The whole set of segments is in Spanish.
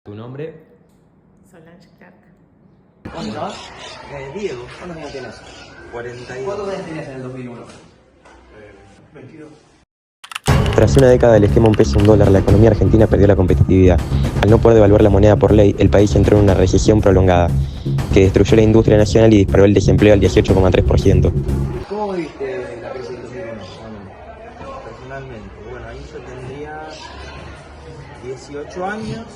¿Tu nombre? Solange Clark. ¿Cómo te llamas? Diego, ¿Cuántos años tienes? 42. ¿Cuántos años tenías en el 2001? 22. Tras una década del esquema un peso un dólar, la economía argentina perdió la competitividad. Al no poder devaluar la moneda por ley, el país entró en una recesión prolongada, que destruyó la industria nacional y disparó el desempleo al 18,3%. ¿Cómo viviste la crisis del 2001? Personalmente, bueno, ahí yo tendría 18 años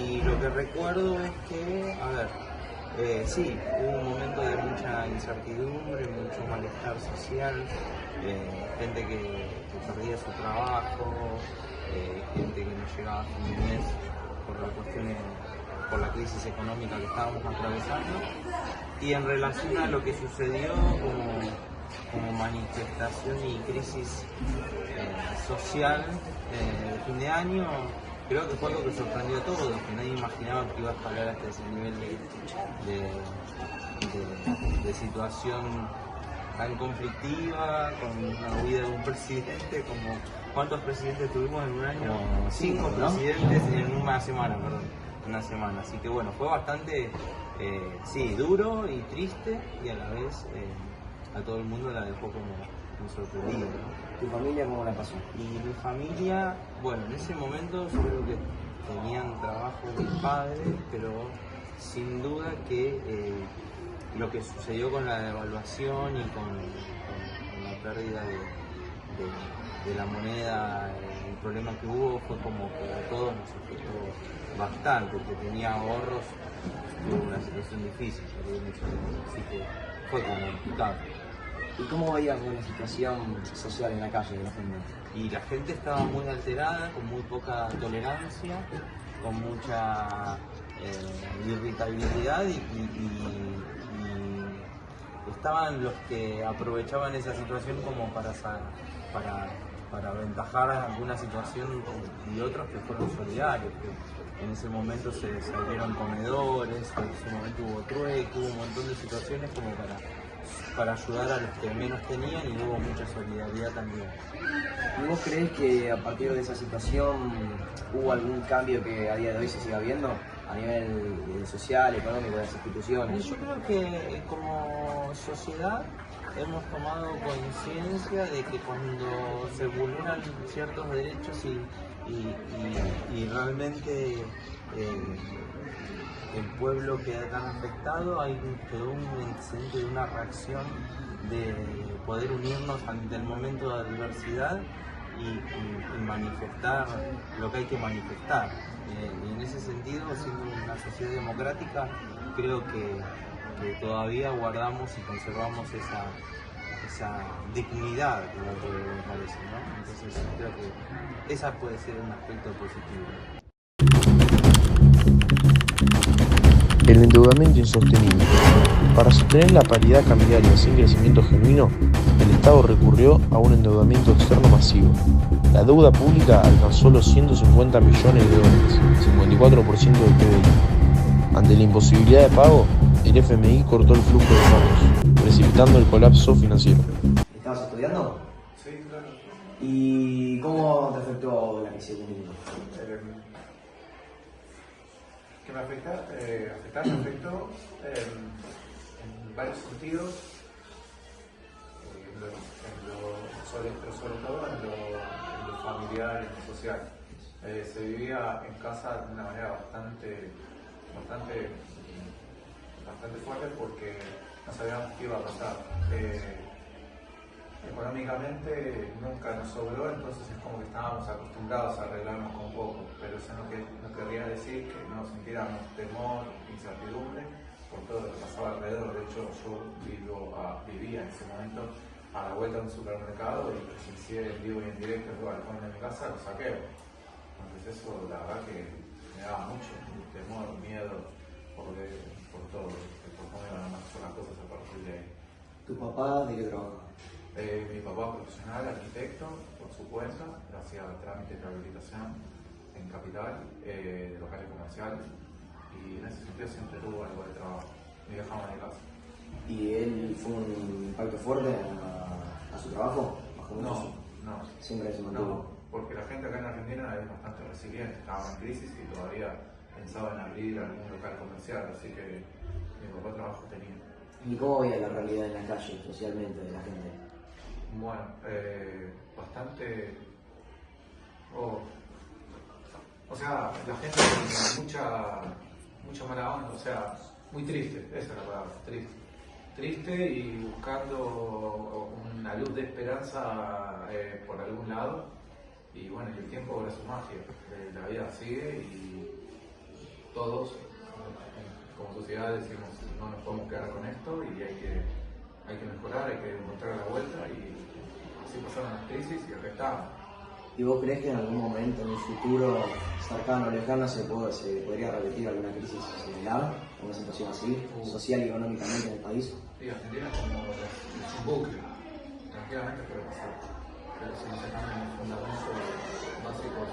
y lo que recuerdo es que, sí, hubo un momento de mucha incertidumbre, mucho malestar social, gente que perdía su trabajo, gente que no llegaba a fin de mes por la crisis económica que estábamos atravesando. Y en relación a lo que sucedió como manifestación y crisis social de fin de año, creo que fue algo que sorprendió a todos, que nadie imaginaba que iba a escalar hasta ese nivel de situación tan conflictiva, con una huida de un presidente, como ¿cuántos presidentes tuvimos en un año? Como 5 ¿no? presidentes en una semana, así que bueno, fue bastante sí, duro y triste, y a la vez a todo el mundo la dejó como muy sorprendido, ¿no? ¿Tu familia cómo la pasó? Y mi familia, bueno, en ese momento yo creo que tenían trabajo mis padres, pero sin duda que lo que sucedió con la devaluación y con la pérdida de la moneda, el problema que hubo fue como que a todos nos afectó bastante. El que tenía ahorros tuvo una situación difícil, así que fue como complicado. ¿Y cómo veías la situación social en la calle de la gente? Y la gente estaba muy alterada, con muy poca tolerancia, con mucha irritabilidad y estaban los que aprovechaban esa situación como para aventajar alguna situación y otros que fueron solidarios, que en ese momento se abrieron comedores, en ese momento hubo trueque, hubo un montón de situaciones como para ayudar a los que menos tenían, y hubo mucha solidaridad también. ¿Y vos crees que a partir de esa situación hubo algún cambio que a día de hoy se siga viendo a nivel social, económico, de las instituciones? Yo creo que como sociedad hemos tomado conciencia de que cuando se vulneran ciertos derechos y realmente el pueblo queda tan afectado, quedó un antecedente de una reacción de poder unirnos ante el momento de adversidad y manifestar lo que hay que manifestar. Y en ese sentido, siendo una sociedad democrática, creo que todavía guardamos y conservamos esa dignidad, que me parece, ¿no? Entonces creo que esa puede ser un aspecto positivo. El endeudamiento insostenible. Para sostener la paridad cambiaria sin crecimiento genuino, el Estado recurrió a un endeudamiento externo masivo. La deuda pública alcanzó los 150 millones de dólares, 54% del PBI. Ante la imposibilidad de pago, el FMI cortó el flujo de fondos, precipitando el colapso financiero. ¿Estabas estudiando? Sí, claro. ¿Y cómo te afectó la crisis del 2001? ¿Qué me afecta? Me afectó en varios sentidos, sobre todo en lo familiar, en lo social. Se vivía en casa de una manera bastante fuerte porque no sabíamos qué iba a pasar. Económicamente nunca nos sobró, entonces es como que estábamos acostumbrados a arreglarnos con poco, pero eso no querría decir que no sintiéramos temor, incertidumbre por todo lo que pasaba alrededor. De hecho, yo vivía en ese momento a la vuelta de un supermercado y presencié en vivo y en directo el balcón de mi casa los saqueos. Entonces eso la verdad que me daba mucho temor, miedo por todo, por cómo iban a pasar las cosas a partir de ahí. ¿Tu papá de qué trabaja? Mi papá profesional, arquitecto, por su cuenta, hacía trámites de rehabilitación en Capital, de locales comerciales, y en ese sentido siempre tuvo algo de trabajo. Mi vieja ama de casa. ¿Y él fue un impacto fuerte a su trabajo? No. Siempre se mantuvo. No, porque la gente acá en Argentina es bastante resiliente, estaba en crisis y todavía pensaba en abrir algún local comercial, así que mi papá trabajo tenía. ¿Y cómo veía la realidad en la calle, socialmente, de la gente? Bueno, bastante... o sea, la gente con mucha mala onda, o sea, muy triste, esa es la palabra, triste. Triste y buscando una luz de esperanza por algún lado. Y bueno, y el tiempo obra su magia. La vida sigue y todos, como sociedad, decimos no nos podemos quedar con esto y hay que mejorar, hay que encontrar la vuelta y así pasaron las crisis y acá estamos. ¿Y vos crees que en algún momento, en un futuro cercano o lejano, se podría repetir alguna crisis similar, una situación así, social y económicamente en el país? Sí, Argentina es como un bucle, tranquilamente puede pasar, pero si no se cambian los fundamentos básicos,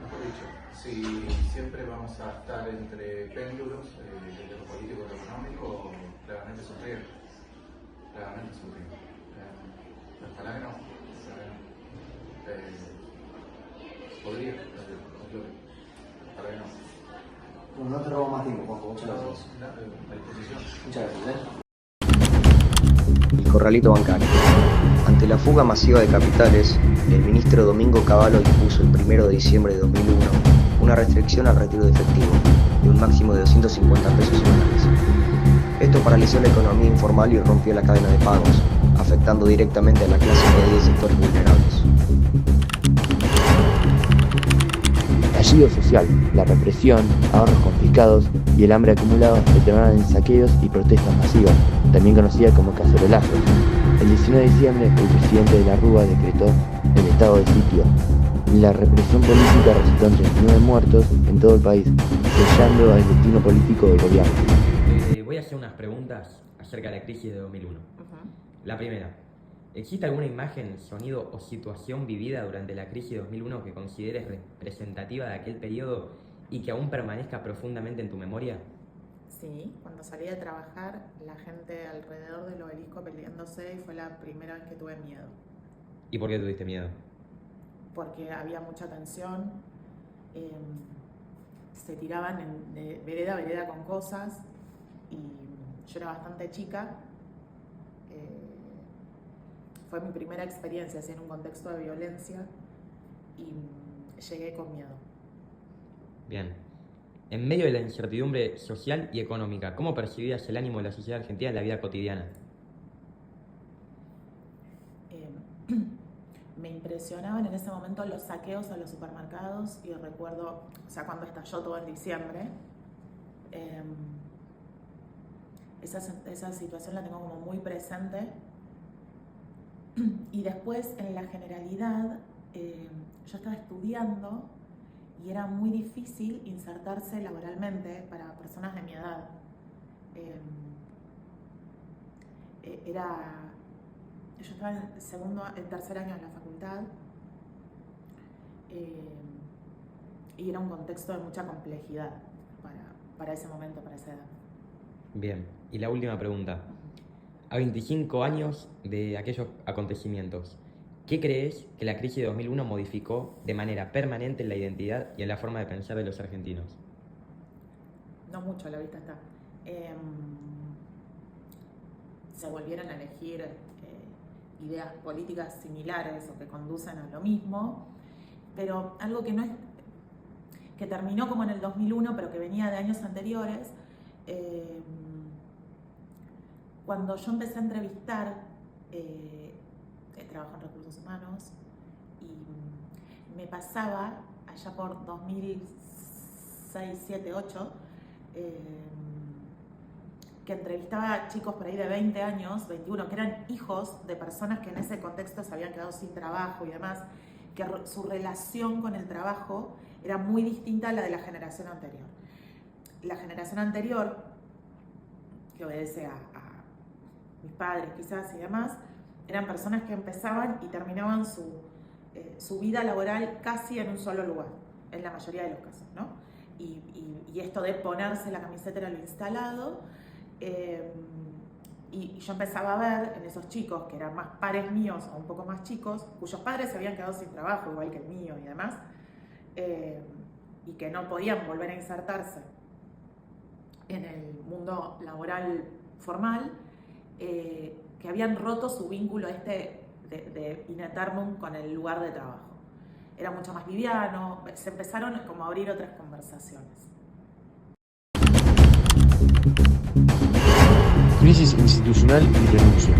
mejor dicho, si siempre vamos a estar entre péndulos, de lo político y lo económico, claramente sufrir. Ojalá que no. Podría, ojalá que no. Bueno, no te robo más tiempo, Juanjo, muchas gracias. A disposición. Muchas gracias. El corralito bancario. Ante la fuga masiva de capitales, el ministro Domingo Cavallo impuso el 1 de diciembre de 2001 una restricción al retiro de efectivo de un máximo de 250 pesos semanales. Esto paralizó la economía informal y rompió la cadena de pagos, afectando directamente a la clase media y sectores vulnerables. Estallido social, la represión, ahorros confiscados y el hambre acumulado detonaron en saqueos y protestas masivas, también conocida como cacerolazos. El 19 de diciembre, el presidente de la Rúa decretó el estado de sitio. La represión política resultó en 39 muertos en todo el país, sellando el destino político del gobierno. Voy a hacer unas preguntas acerca de la crisis de 2001. La primera. ¿Existe alguna imagen, sonido o situación vivida durante la crisis de 2001 que consideres representativa de aquel periodo y que aún permanezca profundamente en tu memoria? Sí, cuando salí de trabajar, la gente alrededor del obelisco peleándose y fue la primera vez que tuve miedo. ¿Y por qué tuviste miedo? Porque había mucha tensión, se tiraban de vereda a vereda con cosas y yo era bastante chica. Fue mi primera experiencia así, en un contexto de violencia y llegué con miedo. Bien. En medio de la incertidumbre social y económica, ¿cómo percibías el ánimo de la sociedad argentina en la vida cotidiana? Me impresionaban en ese momento los saqueos a los supermercados y recuerdo, o sea, cuando estalló todo en diciembre, esa situación la tengo como muy presente. Y después, en la generalidad, yo estaba estudiando y era muy difícil insertarse laboralmente para personas de mi edad. Yo estaba en tercer año de la facultad y era un contexto de mucha complejidad para ese momento, para esa edad. Bien, y la última pregunta. A 25 años de aquellos acontecimientos, ¿qué crees que la crisis de 2001 modificó de manera permanente en la identidad y en la forma de pensar de los argentinos? No mucho, a la vista está. Se volvieron a elegir ideas políticas similares o que conducen a lo mismo, pero algo que no es, que terminó como en el 2001, pero que venía de años anteriores. Cuando yo empecé a entrevistar, trabajo en recursos humanos, y me pasaba, allá por 2006, 2007, 2008, que entrevistaba a chicos por ahí de 20 años, 21, que eran hijos de personas que en ese contexto se habían quedado sin trabajo y demás, que su relación con el trabajo era muy distinta a la de la generación anterior. La generación anterior, que obedece a mis padres quizás y demás, eran personas que empezaban y terminaban su vida laboral casi en un solo lugar, en la mayoría de los casos, ¿no? Y esto de ponerse la camiseta era lo instalado, y yo empezaba a ver en esos chicos, que eran más pares míos o un poco más chicos, cuyos padres se habían quedado sin trabajo, igual que el mío y demás, y que no podían volver a insertarse en el mundo laboral formal, que habían roto su vínculo de in aeternum con el lugar de trabajo. Era mucho más liviano, se empezaron como a abrir otras conversaciones. Crisis institucional y renuncia.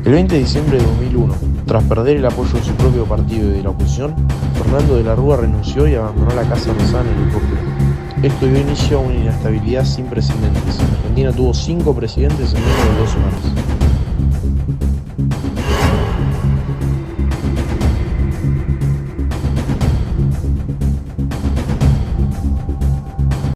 El 20 de diciembre de 2001, tras perder el apoyo de su propio partido y de la oposición, Fernando de la Rúa renunció y abandonó la Casa Rosada en el Popular. Esto dio inicio a una inestabilidad sin precedentes. Argentina tuvo 5 presidentes en menos de 2 semanas.